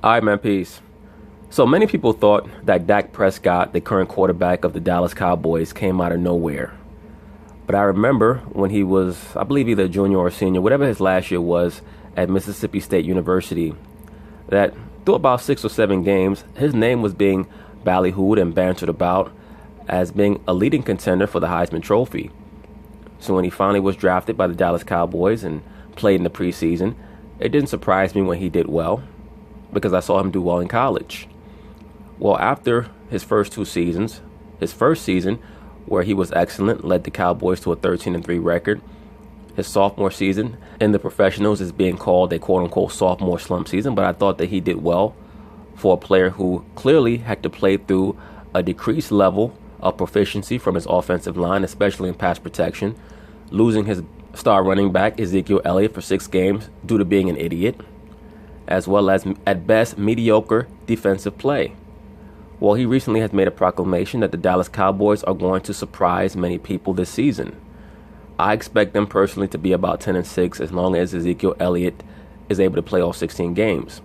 All right, man, peace. So many people thought that Dak Prescott, the current quarterback of the Dallas Cowboys, came out of nowhere. But I remember when he was, I believe, either a junior or a senior, whatever his last year was at Mississippi State University, that through about 6 or 7 games, his name was being ballyhooed and bantered about as being a leading contender for the Heisman Trophy. So when he finally was drafted by the Dallas Cowboys and played in the preseason, it didn't surprise me when he did well, because I saw him do well in college. Well, after his first 2 seasons, his first season, where he was excellent, led the Cowboys to a 13-3 record. His sophomore season in the professionals is being called a quote-unquote sophomore slump season, but I thought that he did well for a player who clearly had to play through a decreased level of proficiency from his offensive line, especially in pass protection, losing his star running back Ezekiel Elliott for 6 games due to being an idiot, as well as, at best, mediocre defensive play. Well, he recently has made a proclamation that the Dallas Cowboys are going to surprise many people this season. I expect them personally to be about 10-6 as long as Ezekiel Elliott is able to play all 16 games.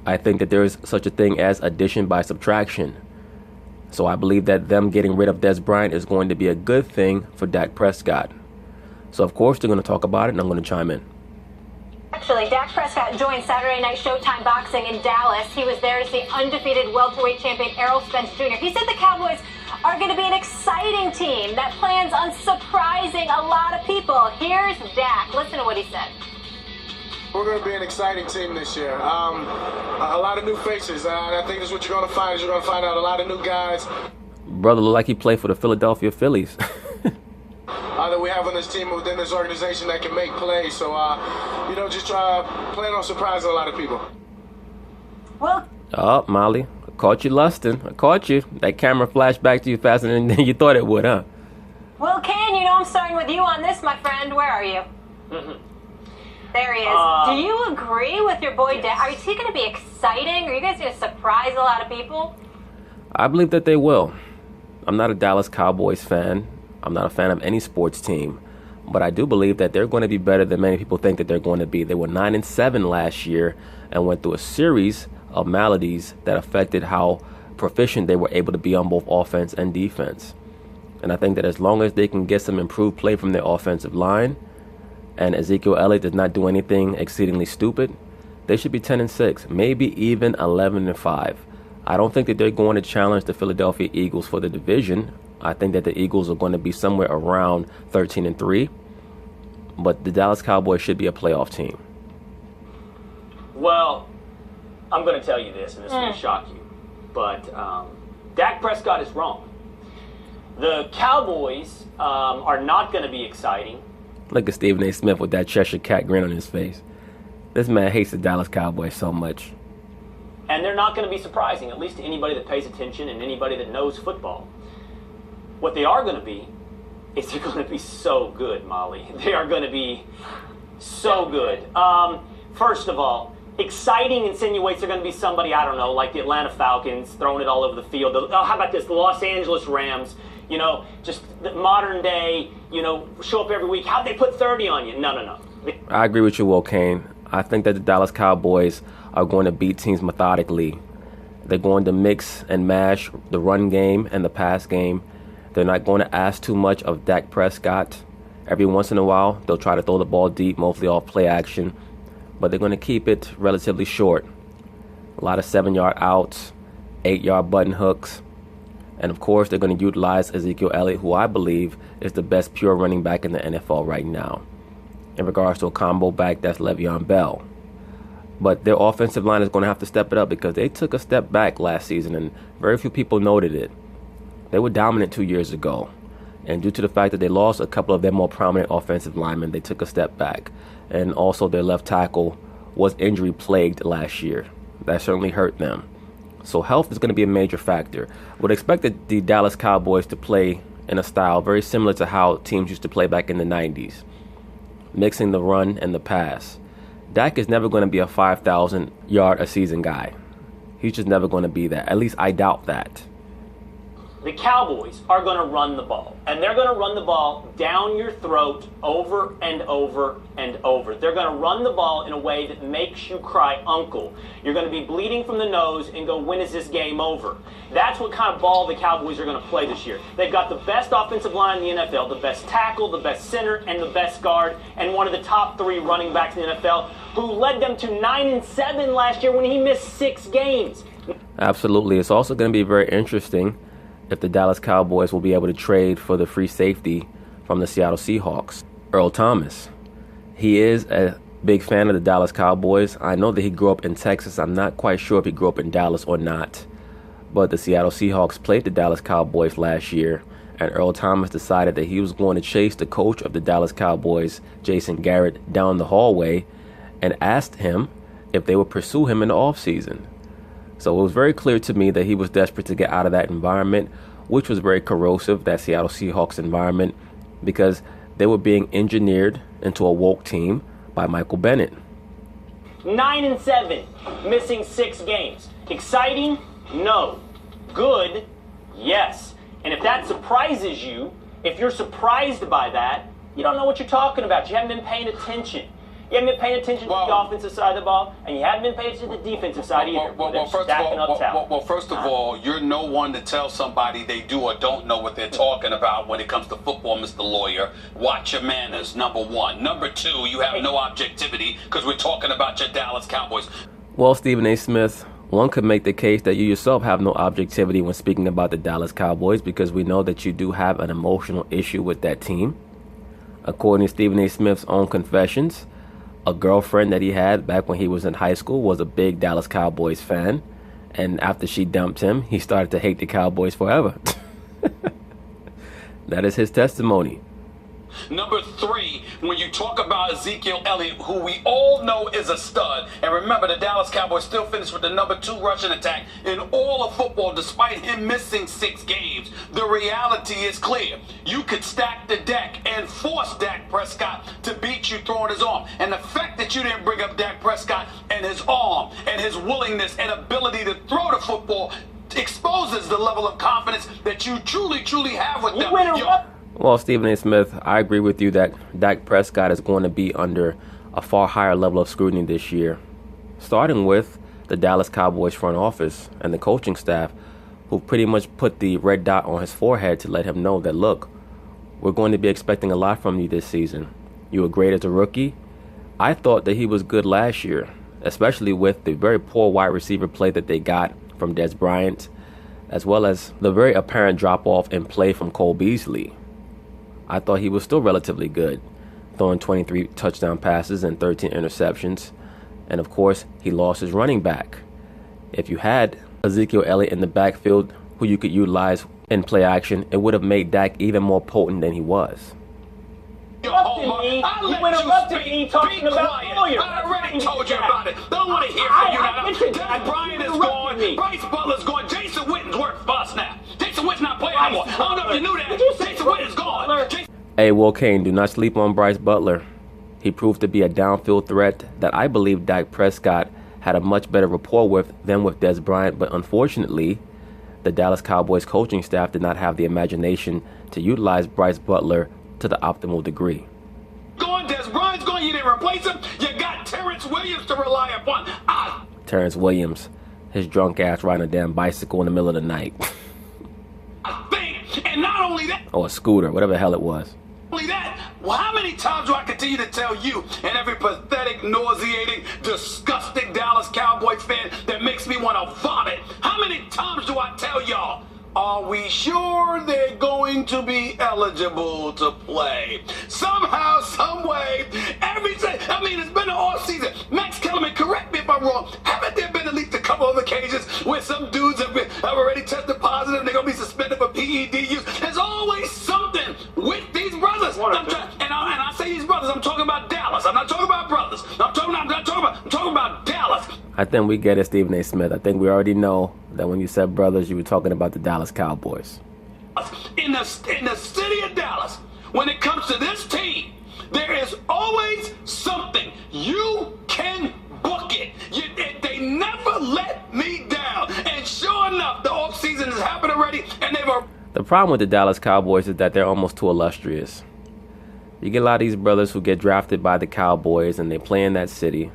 I think that there is such a thing as addition by subtraction. So I believe that them getting rid of Des Bryant is going to be a good thing for Dak Prescott. So of course they're going to talk about it, and I'm going to chime in. Actually, Dak Prescott joined Saturday Night Showtime Boxing in Dallas. He was there to see undefeated welterweight champion Errol Spence Jr. He said the Cowboys are going to be an exciting team that plans on surprising a lot of people. Here's Dak. Listen to what he said. We're going to be an exciting team this year. A lot of new faces. I think that's what you're going to find. You're going to find out a lot of new guys. Brother look like he played for the Philadelphia Phillies. That we have on this team within this organization that can make plays. So, just plan on surprising a lot of people. Well, Oh, Molly, I caught you lusting. I caught you. That camera flashed back to you faster than you thought it would, huh? Well, Ken, I'm starting with you on this, my friend. Where are you? There he is. Do you agree with your boy Dak? Is he going to be exciting? Are you guys going to surprise a lot of people? I believe that they will. I'm not a Dallas Cowboys fan. I'm not a fan of any sports team. But I do believe that they're going to be better than many people think that they're going to be. They were 9-7 last year and went through a series of maladies that affected how proficient they were able to be on both offense and defense. And I think that as long as they can get some improved play from their offensive line, and Ezekiel Elliott does not do anything exceedingly stupid, they should be 10-6, maybe even 11-5. I don't think that they're going to challenge the Philadelphia Eagles for the division. I think that the Eagles are going to be somewhere around 13-3, but the Dallas Cowboys should be a playoff team. Well, I'm going to tell you this, and this is going to shock you, but Dak Prescott is wrong. The Cowboys are not going to be exciting. Look at Stephen A. Smith with that Cheshire Cat grin on his face. This man hates the Dallas Cowboys so much. And they're not going to be surprising, at least to anybody that pays attention and anybody that knows football. What they are going to be is they're going to be so good, Molly. They are going to be so good. First of all, exciting insinuates they're going to be somebody, I don't know, like the Atlanta Falcons, throwing it all over the field. How about this? The Los Angeles Rams, just the modern day, show up every week. How'd they put 30 on you? No. I agree with you, Will Kane. I think that the Dallas Cowboys are going to beat teams methodically. They're going to mix and mash the run game and the pass game. They're not going to ask too much of Dak Prescott. Every once in a while, they'll try to throw the ball deep, mostly off play action. But they're going to keep it relatively short. A lot of 7-yard outs, 8-yard button hooks. And of course, they're going to utilize Ezekiel Elliott, who I believe is the best pure running back in the NFL right now, in regards to a combo back that's Le'Veon Bell. But their offensive line is going to have to step it up because they took a step back last season, and very few people noted it. They were dominant 2 years ago, and due to the fact that they lost a couple of their more prominent offensive linemen, they took a step back. And also their left tackle was injury plagued last year. That certainly hurt them. So health is going to be a major factor. Would expect the Dallas Cowboys to play in a style very similar to how teams used to play back in the 90s, mixing the run and the pass. Dak is never going to be a 5,000-yard a season guy. He's just never going to be that. At least I doubt that. the Cowboys are going to run the ball, and they're going to run the ball down your throat over and over and over. They're going to run the ball in a way that makes you cry uncle. You're going to be bleeding from the nose and go, when is this game over? That's what kind of ball the Cowboys are going to play this year. They've got the best offensive line in the NFL, the best tackle, the best center, and the best guard, and one of the top 3 running backs in the NFL, who led them to 9-7 last year when he missed 6 games. Absolutely. It's also going to be very interesting if the Dallas Cowboys will be able to trade for the free safety from the Seattle Seahawks, Earl Thomas. He is a big fan of the Dallas Cowboys. I know that he grew up in Texas. I'm not quite sure if he grew up in Dallas or not. But the Seattle Seahawks played the Dallas Cowboys last year, and Earl Thomas decided that he was going to chase the coach of the Dallas Cowboys, Jason Garrett, down the hallway and asked him if they would pursue him in the offseason. So it was very clear to me that he was desperate to get out of that environment, which was very corrosive, that Seattle Seahawks environment, because they were being engineered into a woke team by Michael Bennett. 9-7, missing 6 games. Exciting? No. Good? Yes. And if that surprises you, if you're surprised by that, you don't know what you're talking about. You haven't been paying attention. You haven't been paying attention to the offensive side of the ball, and you haven't been paying attention to the defensive side either. First of all, you're no one to tell somebody they do or don't know what they're talking about when it comes to football, Mr. Lawyer. Watch your manners, number 1. Number 2, you have no objectivity because we're talking about your Dallas Cowboys. Well, Stephen A. Smith, one could make the case that you yourself have no objectivity when speaking about the Dallas Cowboys, because we know that you do have an emotional issue with that team. According to Stephen A. Smith's own confessions, a girlfriend that he had back when he was in high school was a big Dallas Cowboys fan, and after she dumped him, he started to hate the Cowboys forever. That is his testimony. Number 3, when you talk about Ezekiel Elliott, who we all know is a stud, and remember the Dallas Cowboys still finished with the number 2 rushing attack in all of football despite him missing 6 games. The reality is clear. You could stack the deck and force Dak Prescott to beat you throwing his arm. And the fact that you didn't bring up Dak Prescott and his arm and his willingness and ability to throw the football exposes the level of confidence that you truly have with them. Well, Stephen A. Smith, I agree with you that Dak Prescott is going to be under a far higher level of scrutiny this year, starting with the Dallas Cowboys front office and the coaching staff, who pretty much put the red dot on his forehead to let him know that, look, we're going to be expecting a lot from you this season. You were great as a rookie. I thought that he was good last year, especially with the very poor wide receiver play that they got from Des Bryant, as well as the very apparent drop-off in play from Cole Beasley. I thought he was still relatively good, throwing 23 touchdown passes and 13 interceptions. And of course, he lost his running back. If you had Ezekiel Elliott in the backfield who you could utilize in play action, it would have made Dak even more potent than he was. You interrupted me talking about Lawyer. I already told you about it. Don't want to hear from you now. Des Bryant is gone. Bryce Butler's gone. Jason Witten's worked for us now. Jason Witten's not playing anymore. I don't know if you knew that. Jason Witten's gone. Hey, Will Kane, do not sleep on Bryce Butler. He proved to be a downfield threat that I believe Dak Prescott had a much better rapport with than with Des Bryant, but unfortunately, the Dallas Cowboys coaching staff did not have the imagination to utilize Bryce Butler to the optimal degree. Gone, Des Bryant's gone. You didn't replace him. You got Terrence Williams to rely upon. Terrence Williams, his drunk ass riding a damn bicycle in the middle of the night. And not only that, or a scooter, whatever the hell it was. Only that, well, how many times do I continue to tell you and every pathetic, nauseating, disgusting Dallas Cowboy fan that makes me want to vomit? How many times do I tell y'all? Are we sure they're going to be eligible to play? Somehow, some way, it's been an off season. Max Kellerman, correct me if I'm wrong. Haven't there been at least a couple of occasions where some dudes have already tested positive and they're going to be suspended for PED use? There's always something with these brothers. And I say these brothers, I'm talking about Dallas. I'm not talking about brothers. I'm talking about Dallas. I think we get it, Stephen A. Smith. I think we already know that when you said brothers, you were talking about the Dallas Cowboys. In the city of Dallas, when it comes to this team, there is always something. You can book it. They never let me down. And sure enough, the offseason has happened already, and they've... problem with the Dallas Cowboys is that they're almost too illustrious. You get a lot of these brothers who get drafted by the Cowboys and they play in that city.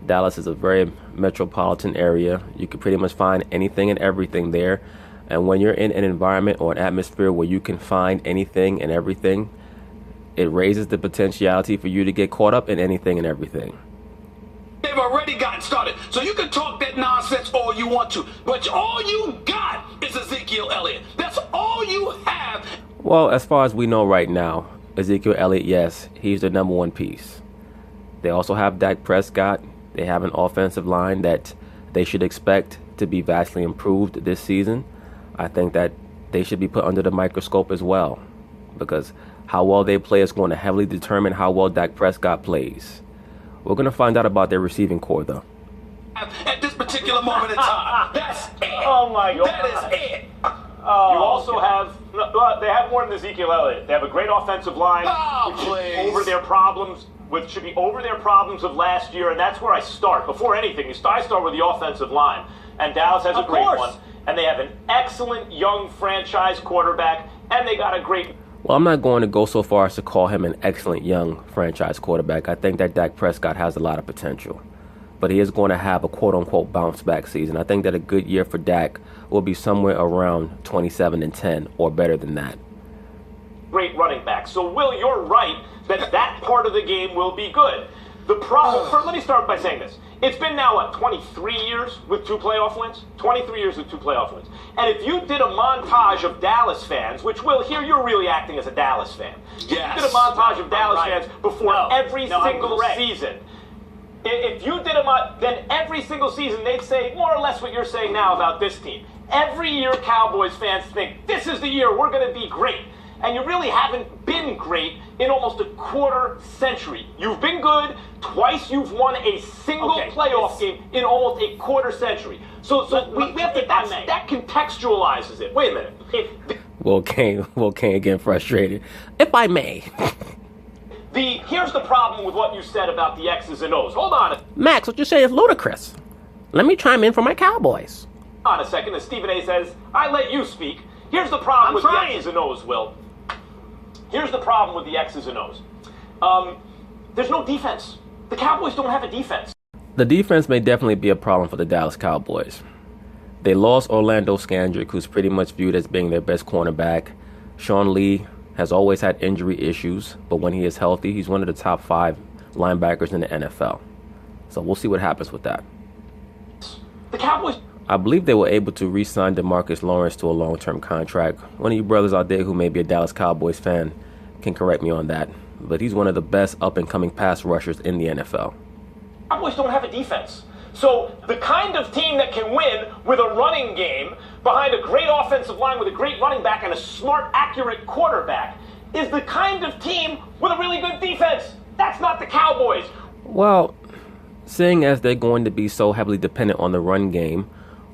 Dallas is a very metropolitan area. You can pretty much find anything and everything there. And when you're in an environment or an atmosphere where you can find anything and everything, it raises the potentiality for you to get caught up in anything and everything. They've already gotten started. So you can talk that nonsense all you want to. But all you got is Ezekiel Elliott. That's all you have. Well, as far as we know right now, Ezekiel Elliott, yes, he's the number one piece. They also have Dak Prescott. They have an offensive line that they should expect to be vastly improved this season. I think that they should be put under the microscope as well, because how well they play is going to heavily determine how well Dak Prescott plays. We're going to find out about their receiving core, though. At this particular moment in time, that's it. Oh my God. That is it. Oh, you also have, they have more than Ezekiel Elliott. They have a great offensive line, Oh, which should be please. over their problems, which should be over their problems of last year, and that's where I start. Before anything, I start with the offensive line, and Dallas has a great one, and they have an excellent young franchise quarterback, and they got a great. Well, I'm not going to go so far as to call him an excellent young franchise quarterback. I think that Dak Prescott has a lot of potential, but he is going to have a quote-unquote bounce-back season. I think that a good year for Dak will be somewhere around 27-10 or better than that. Great running back. So, Will, you're right that part of the game will be good. The problem, let me start by saying this. It's been now, what, 23 years with 2 playoff wins? 23 years with 2 playoff wins. And if you did a montage of Dallas fans, which, Will, here you're really acting as a Dallas fan. Yes. If you did a montage of Dallas fans before every I'm single correct. season, if you did then every single season they'd say more or less what you're saying now about this team. Every year Cowboys fans think, this is the year we're going to be great. And you really haven't been great in almost a quarter century. You've been good. Twice you've won a single playoff game in almost a quarter century. So we have to, that contextualizes it. Wait a minute. Will Kane getting frustrated. If I may. Here's the problem with what you said about the X's and O's. Hold on Max, what you say is ludicrous. Let me chime in for my Cowboys. a second. As Stephen A says, I let you speak. Here's the problem with the X's and O's, Will. Here's the problem with the X's and O's. There's no defense. The Cowboys don't have a defense. The defense may definitely be a problem for the Dallas Cowboys. They lost Orlando Scandrick, who's pretty much viewed as being their best cornerback. Sean Lee has always had injury issues, but when he is healthy, he's one of the top 5 linebackers in the NFL. So we'll see what happens with that. The Cowboys. I believe they were able to re-sign DeMarcus Lawrence to a long-term contract. One of you brothers out there who may be a Dallas Cowboys fan can correct me on that, but he's one of the best up-and-coming pass rushers in the NFL. Cowboys don't have a defense. So the kind of team that can win with a running game behind a great offensive line with a great running back and a smart, accurate quarterback is the kind of team with a really good defense. That's not the Cowboys. Well, seeing as they're going to be so heavily dependent on the run game,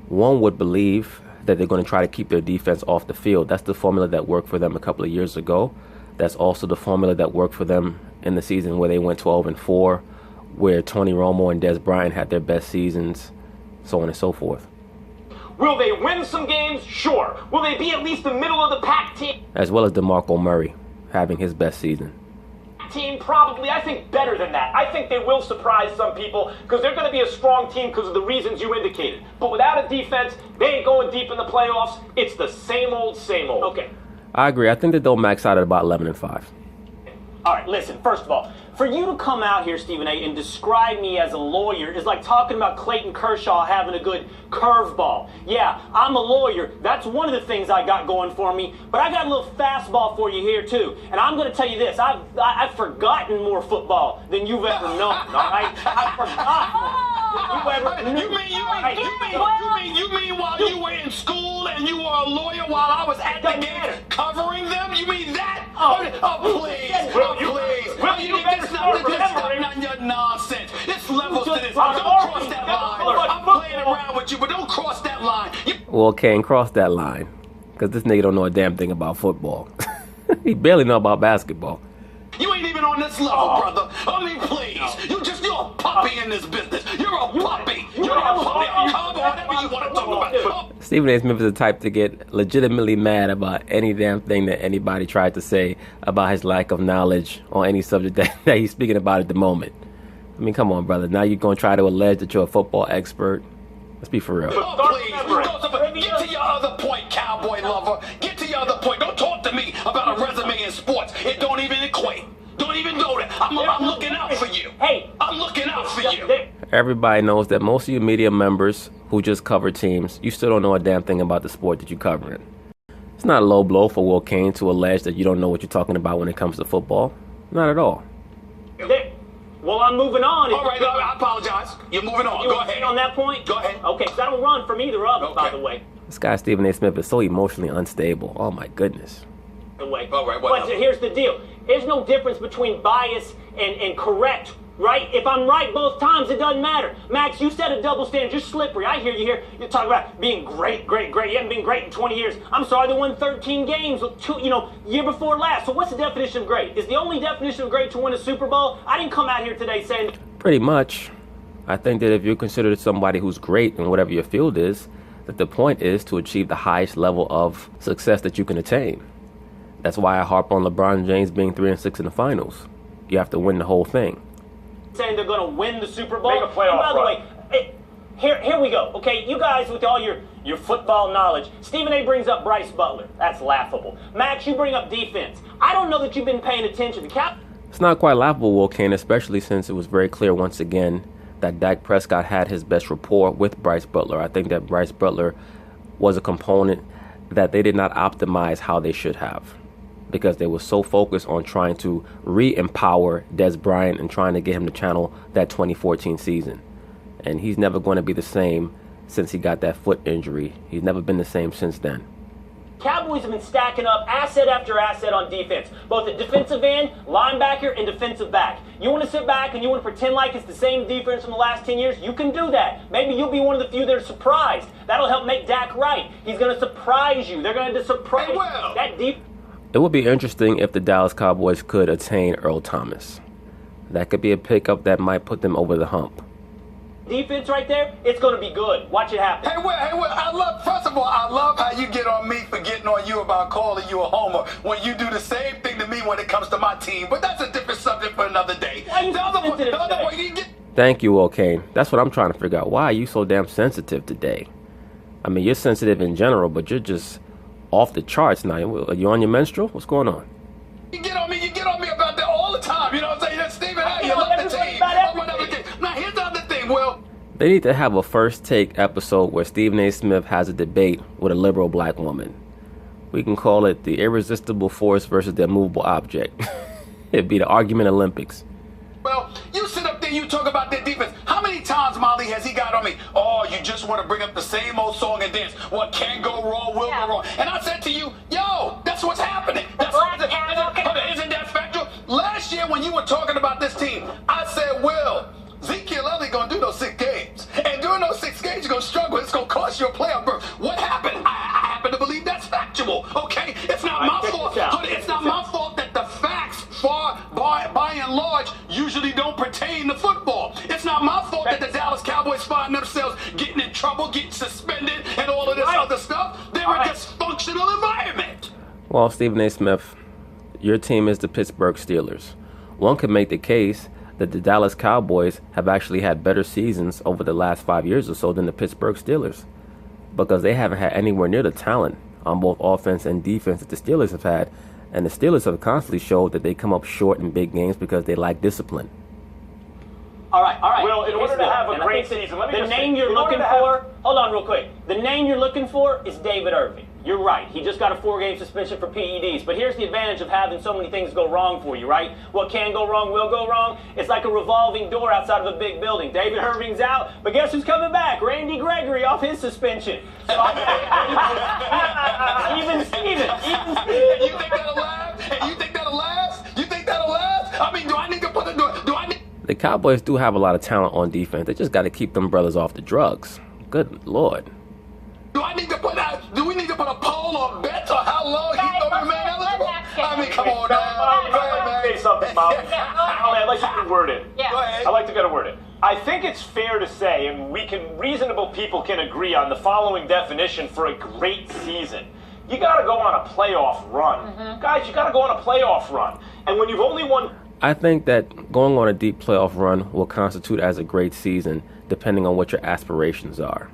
one would believe that they're going to try to keep their defense off the field. That's the formula that worked for them a couple of years ago. That's also the formula that worked for them in the season where they went 12-4, where Tony Romo and Des Bryant had their best seasons, so on and so forth. Will they win some games? Sure. Will they be at least the middle of the pack team? As well as DeMarco Murray having his best season. Team probably, I think, better than that. I think they will surprise some people because they're going to be a strong team because of the reasons you indicated. But without a defense, they ain't going deep in the playoffs. It's the same old, same old. Okay. I agree. I think that they'll max out at about 11-5. All right, listen, first of all, for you to come out here, Stephen A., and describe me as a lawyer is like talking about Clayton Kershaw having a good curveball. Yeah, I'm a lawyer. That's one of the things I got going for me. But I got a little fastball for you here, too. And I'm going to tell you this. I've forgotten more football than you've ever known, all right? I've forgotten You mean while you were in school and you were a lawyer while I was at the game covering them? You mean that? Please. This is not your nonsense. It's levels to this. Don't cross that line. I'm playing around with you, but don't cross that line. Well, Kane, cross that line. Because this nigga don't know a damn thing about football. He barely know about basketball. You ain't even on this level, brother. I mean, please. You're a puppy in this business. You're a puppy. You're a puppy. Whatever you want to talk about. Stephen A. Smith is the type to get legitimately mad about any damn thing that anybody tried to say about his lack of knowledge on any subject that he's speaking about at the moment. I mean, come on, brother. Now you're going to try to allege that you're a football expert? Let's be for real. Get to your other point, cowboy lover. Get to your other point. Don't talk to me about a resume in sports. It don't even equate. Don't even go there. I'm looking out for you. Hey, I'm looking out for you. Everybody knows that most of you media members who just cover teams, you still don't know a damn thing about the sport that you're covering. It's not a low blow for Will Cain to allege that you don't know what you're talking about when it comes to football. Not at all. Well, I'm moving on. All right, I apologize. You're moving on. Go ahead. On that point? Go ahead. Okay, so I don't run from either of them, by the way. This guy, Stephen A. Smith, is so emotionally unstable. Oh, my goodness. All right, what but else? here's the deal. There's no difference between bias and correct, right? If I'm right both times, it doesn't matter. Max, you said a double standard. You're slippery. I hear you here. You're talking about being great. You haven't been great in 20 years. I'm sorry, they won 13 games, year before last. So what's the definition of great? Is the only definition of great to win a Super Bowl? I didn't come out here today saying... Pretty much. I think that if you're considered somebody who's great in whatever your field is, that the point is to achieve the highest level of success that you can attain. That's why I harp on LeBron James being 3-6 in the finals. You have to win the whole thing. Saying they're going to win the Super Bowl. Make a playoff and by the run. way, here we go. Okay, you guys with all your football knowledge. Stephen A. brings up Bryce Butler. That's laughable. Max, you bring up defense. I don't know that you've been paying attention. It's not quite laughable, Will Cain, especially since it was very clear once again that Dak Prescott had his best rapport with Bryce Butler. I think that Bryce Butler was a component that they did not optimize how they should have, because they were so focused on trying to re-empower Des Bryant and trying to get him to channel that 2014 season. And he's never going to be the same since he got that foot injury. He's never been the same since then. Cowboys have been stacking up asset after asset on defense, both at defensive end, linebacker, and defensive back. You want to sit back and you want to pretend like it's the same defense from the last 10 years? You can do that. Maybe you'll be one of the few that are surprised. That'll help make Dak right. He's going to surprise you. They're going to surprise you. That deep. It would be interesting if the Dallas Cowboys could attain Earl Thomas. That could be a pickup that might put them over the hump. Defense right there, it's going to be good. Watch it happen. Hey, Will, first of all, I love how you get on me for getting on you about calling you a homer when you do the same thing to me when it comes to my team. But that's a different subject for another day. Thank you, Will Cain. That's what I'm trying to figure out. Why are you so damn sensitive today? I mean, you're sensitive in general, but you're just off the charts now. Are you on your menstrual? What's going on? You get on me about that all the time. You know what I'm saying? Stephen A., you love the team. Now, here's the other thing, Will. They need to have a first take episode where Stephen A. Smith has a debate with a liberal black woman. We can call it the irresistible force versus the immovable object. It'd be the argument Olympics. Well, you sit up there, you talk about their defense. How many times, Molly, has he got on me? Oh, you just want to bring up the same old song and dance. What can go wrong will go wrong. And I said to you, yo, that's what's happening. Isn't that factual? Last year when you were talking about this team, I said, Will, Ezekiel Elliott going to do those 6 games. And during those 6 games, you're going to struggle. It's going to cost you a playoff berth. What happened? I happen to believe that's factual, okay? It's not my fault. It's not my fault that the facts, by and large, usually don't pertain to football. It's not my fault that the Dallas Cowboys find themselves getting in trouble, getting suspended, and all of this other stuff. They're a dysfunctional environment. Well, Stephen A. Smith, your team is the Pittsburgh Steelers. One could make the case that the Dallas Cowboys have actually had better seasons over the last 5 years or so than the Pittsburgh Steelers, because they haven't had anywhere near the talent on both offense and defense that the Steelers have had, and the Steelers have constantly showed that they come up short in big games because they lack discipline. All right. Well, in order to have a great season, let me the name you're looking for, hold on real quick. The name you're looking for is David Irving. You're right. He just got a 4-game suspension for PEDs. But here's the advantage of having so many things go wrong for you, right? What can go wrong will go wrong. It's like a revolving door outside of a big building. David Irving's out, but guess who's coming back? Randy Gregory off his suspension. So even Steven. You think that'll last? You think that'll last? I mean, do I need to put The Cowboys do have a lot of talent on defense. They just got to keep them brothers off the drugs. Good Lord. Do we need to put a poll or bet or how long he's going to remain eligible? I mean, come on, man. Say something, Molly. Molly, I'd like you to word it. Go ahead. I'd like to get a word it. I think it's fair to say, and reasonable people can agree on the following definition for a great season. You got to go on a playoff run. Guys, you got to go on a playoff run. And when you've only won... I think that going on a deep playoff run will constitute as a great season, depending on what your aspirations are.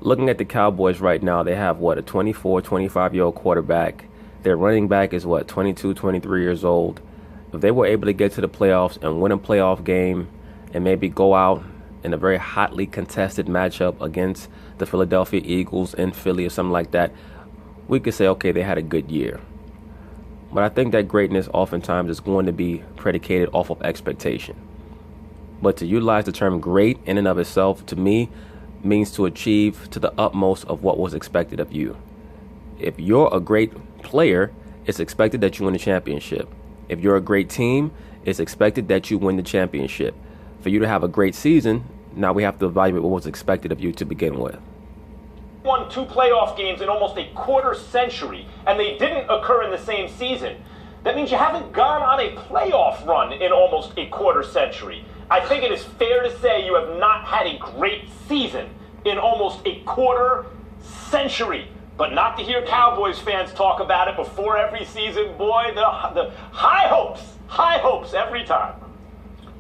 Looking at the Cowboys right now, they have, a 24, 25-year-old quarterback. Their running back is, 22, 23 years old. If they were able to get to the playoffs and win a playoff game and maybe go out in a very hotly contested matchup against the Philadelphia Eagles in Philly or something like that, we could say, okay, they had a good year. But I think that greatness oftentimes is going to be predicated off of expectation. But to utilize the term great in and of itself, to me, means to achieve to the utmost of what was expected of you. If you're a great player, it's expected that you win the championship. If you're a great team, it's expected that you win the championship. For you to have a great season, now we have to evaluate what was expected of you to begin with. Won 2 playoff games in almost a quarter century, and they didn't occur in the same season. That means you haven't gone on a playoff run in almost a quarter century. I think it is fair to say you have not had a great season in almost a quarter century. But not to hear Cowboys fans talk about it before every season, boy, the high hopes every time.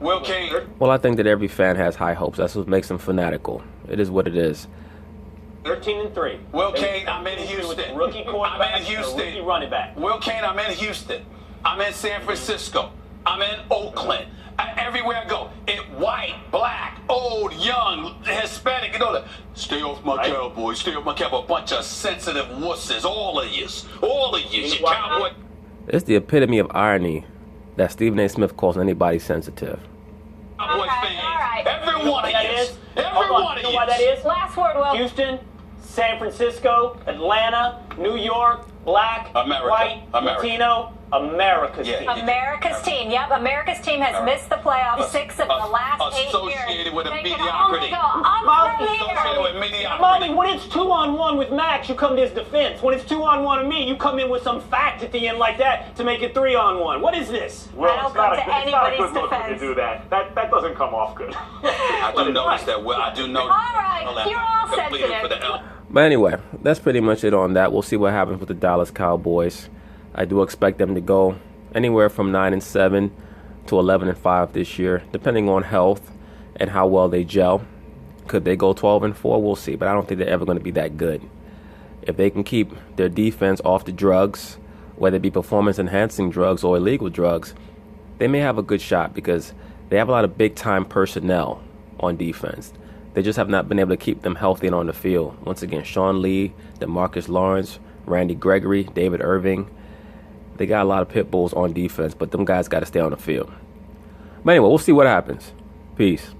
Will King. Well, I think that every fan has high hopes. That's what makes them fanatical. It is what it is. 13-3. Will Kane, I'm in Houston. Rookie quarterback, I'm in Houston. rookie running back. Will Kane, I'm in Houston. I'm in San Francisco. I'm in Oakland. Everywhere I go, white, black, old, young, Hispanic, stay off my Cowboys, stay off my Cowboys. A bunch of sensitive wusses, all of you, you Cowboy. It's the epitome of irony that Stephen A. Smith calls anybody sensitive. Cowboy fans, all right. every one of you, every one of you. You know why that is? Last word, Will. Houston, San Francisco, Atlanta, New York, black, America, white, America. Latino, America's team. America's team. Yep, America's team has missed the playoffs 6 of the last 8 years. Associated with a They can mediocrity. only go up from Associated here. with mediocrity. Molly, when it's 2-on-1 with Max, you come to his defense. When it's 2-on-1 with me, you come in with some fact at the end like that to make it 3-on-1. What is this? I don't come to anybody's defense. do that. That doesn't come off good. I do notice that. Well, I do know. All right, you're all sensitive. But anyway, that's pretty much it on that. We'll see what happens with the Dallas Cowboys. I do expect them to go anywhere from 9-7 to 11-5 this year, depending on health and how well they gel. Could they go 12-4? We'll see, but I don't think they're ever going to be that good. If they can keep their defense off the drugs, whether it be performance-enhancing drugs or illegal drugs, they may have a good shot because they have a lot of big-time personnel on defense. They just have not been able to keep them healthy and on the field. Once again, Sean Lee, DeMarcus Lawrence, Randy Gregory, David Irving. They got a lot of pit bulls on defense, but them guys got to stay on the field. But anyway, we'll see what happens. Peace.